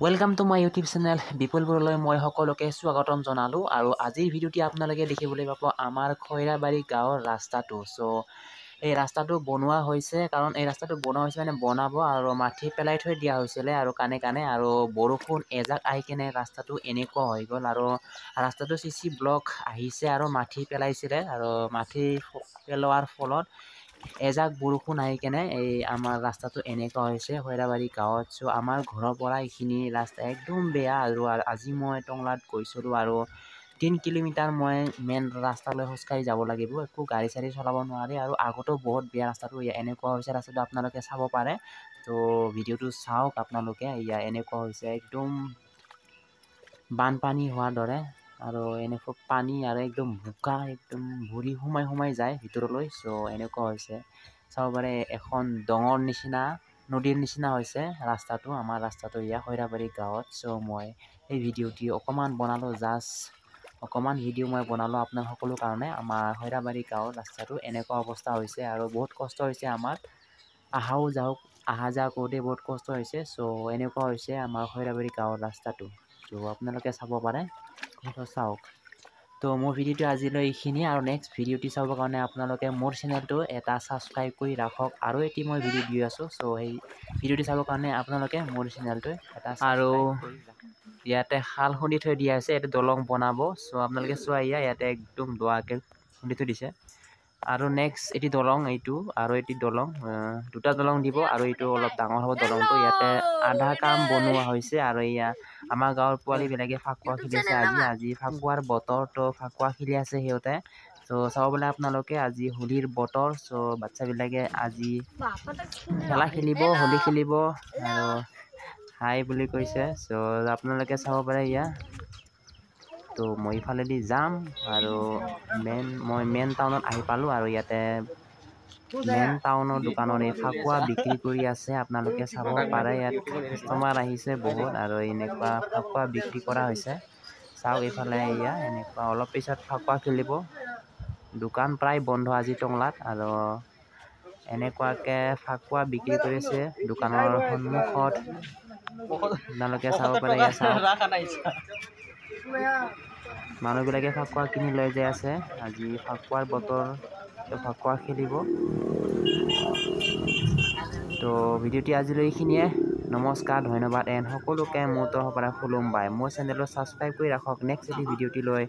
Welcome to my YouTube channel বিপুলপুৰলৈ মই সকলোকে স্বাগতম জনালোঁ আৰু আজিৰ ভিডিঅ'টি আপোনালোকে দেখিবলৈ পাব আমাৰ খৈৰাবাৰী গাঁৱৰ ৰাস্তাটো। এই ৰাস্তাটো বনোৱা হৈছে কাৰণ এই ৰাস্তাটো বনোৱা হৈছে মানে বনাব আৰু মাটি পেলাই থৈ দিয়া হৈছিলে আৰু কাণে আৰু বৰষুণ এজাক আহি কেনে ৰাস্তাটো এনেকুৱা হৈ গ'ল আৰু ৰাস্তাটো চিচি ব্লক আহিছে আৰু মাটি পেলাইছিলে আৰু মাটি পেলোৱাৰ ফলত এজাক বৰষুণ আহি কেনে এই আমাৰ ৰাস্তাটো এনেকুৱা হৈছে খৈৰাবাৰী গাঁৱত। আমাৰ ঘৰৰ পৰা এইখিনি ৰাস্তা একদম বেয়া আৰু আজি মই টংলাত গৈছিলোঁ আৰু 3 কিলোমিটাৰ মই মেইন ৰাস্তালৈ খোজকাঢ়ি যাব লাগিব, একো গাড়ী চাড়ী চলাব নোৱাৰি আৰু আগতো বহুত বেয়া ৰাস্তাটো এনেকুৱা হৈছে ৰাস্তাটো আপোনালোকে চাব পাৰে। তো ভিডিঅ'টো চাওক আপোনালোকে, এনেকুৱা হৈছে একদম বানপানী হোৱাৰ দৰে আৰু এনেকুৱা পানী আৰু একদম বোকা, একদম ভৰি সোমাই যায় ভিতৰলৈ। এনেকুৱা হৈছে চাব পাৰে, এখন ডঙৰ নিচিনা নদীৰ নিচিনা হৈছে ৰাস্তাটো, আমাৰ ৰাস্তাটো খৈৰাবাৰী গাঁৱত। মই এই ভিডিঅ'টি অকণমান বনালোঁ, জাষ্ট অকণমান ভিডিঅ' মই বনালোঁ আপোনাৰ সকলো কাৰণে। আমাৰ খৈৰাবাৰী গাঁৱৰ ৰাস্তাটো এনেকুৱা অৱস্থা হৈছে আৰু বহুত কষ্ট হৈছে আমাৰ আহা যোৱা কৰোঁতে বহুত কষ্ট হৈছে। এনেকুৱা হৈছে আমাৰ খৈৰাবাৰী গাঁৱৰ ৰাস্তাটো। আপোনালোকে চাব পাৰে, চাওক। মোৰ ভিডিঅ'টো আজিলৈ এইখিনিয়ে আৰু নেক্সট ভিডিঅ'টি চাবৰ কাৰণে আপোনালোকে মোৰ চেনেলটো এটা ছাবস্ক্ৰাইব কৰি ৰাখক আৰু এটি মই ভিডিঅ' দি আছোঁ। সেই ভিডিঅ'টি চাবৰ কাৰণে আপোনালোকে মোৰ চেনেলটো এটা আৰু ইয়াতে খাল খুন্দি থৈ দিয়া আছে, এইটো দলং বনাব। আপোনালোকে চোৱা, ইয়াতে একদম দোৱাকৈ খুন্দি থৈ দিছে আৰু নেক্সট এটি দলং, এইটো আৰু এটি দলং, দুটা দলং দিব আৰু এইটো অলপ ডাঙৰ হ'ব দলংটো। ইয়াতে আধা কাম বনোৱা হৈছে আৰু আমাৰ গাঁৱৰ পোৱালীবিলাকে ফাকুৱা খেলি আছে। আজি ফাকুৱাৰ বতৰ, তো ফাকুৱা খেলি আছে সিহঁতে। চাব বোলে আপোনালোকে, আজি হোলীৰ বতৰ। বাচ্ছাবিলাকে আজি খেলা খেলিব, হোলী খেলিব আৰু হাই বুলি কৈছে। আপোনালোকে চাব পাৰে তো মই ইফালেদি যাম আৰু মই মেইন টাউনত আহি পালোঁ আৰু ইয়াতে মেইন টাউনৰ দোকানত এই ফাকুৱা বিক্ৰী কৰি আছে। আপোনালোকে চাব পাৰে, ইয়াত কাষ্টমাৰ আহিছে বহুত আৰু এনেকুৱা ফাকুৱা বিক্ৰী কৰা হৈছে। চাওক এইফালে, এনেকুৱা অলপ পিছত ফাকুৱা খেলিব। দোকান প্ৰায় বন্ধ আজি টংলাত আৰু এনেকুৱাকে ফাকুৱা বিক্ৰী কৰিছে দোকানৰ সন্মুখত। আপোনালোকে চাব পাৰে, মানুহবিলাকে ফাকুৱা কিনি লৈ যাই আছে। আজি ফাকুৱাৰ বতৰ, ফাকুৱা খেলিব। ভিডিঅ'টি আজিলৈ এইখিনিয়ে। নমস্কাৰ, ধন্যবাদ এণ্ড সকলোকে মোৰ তৰফৰ পৰা খুলুম বাই। মোৰ চেনেলটো ছাবস্ক্ৰাইব কৰি ৰাখক নেক্সট এটি ভিডিঅ'টি লৈ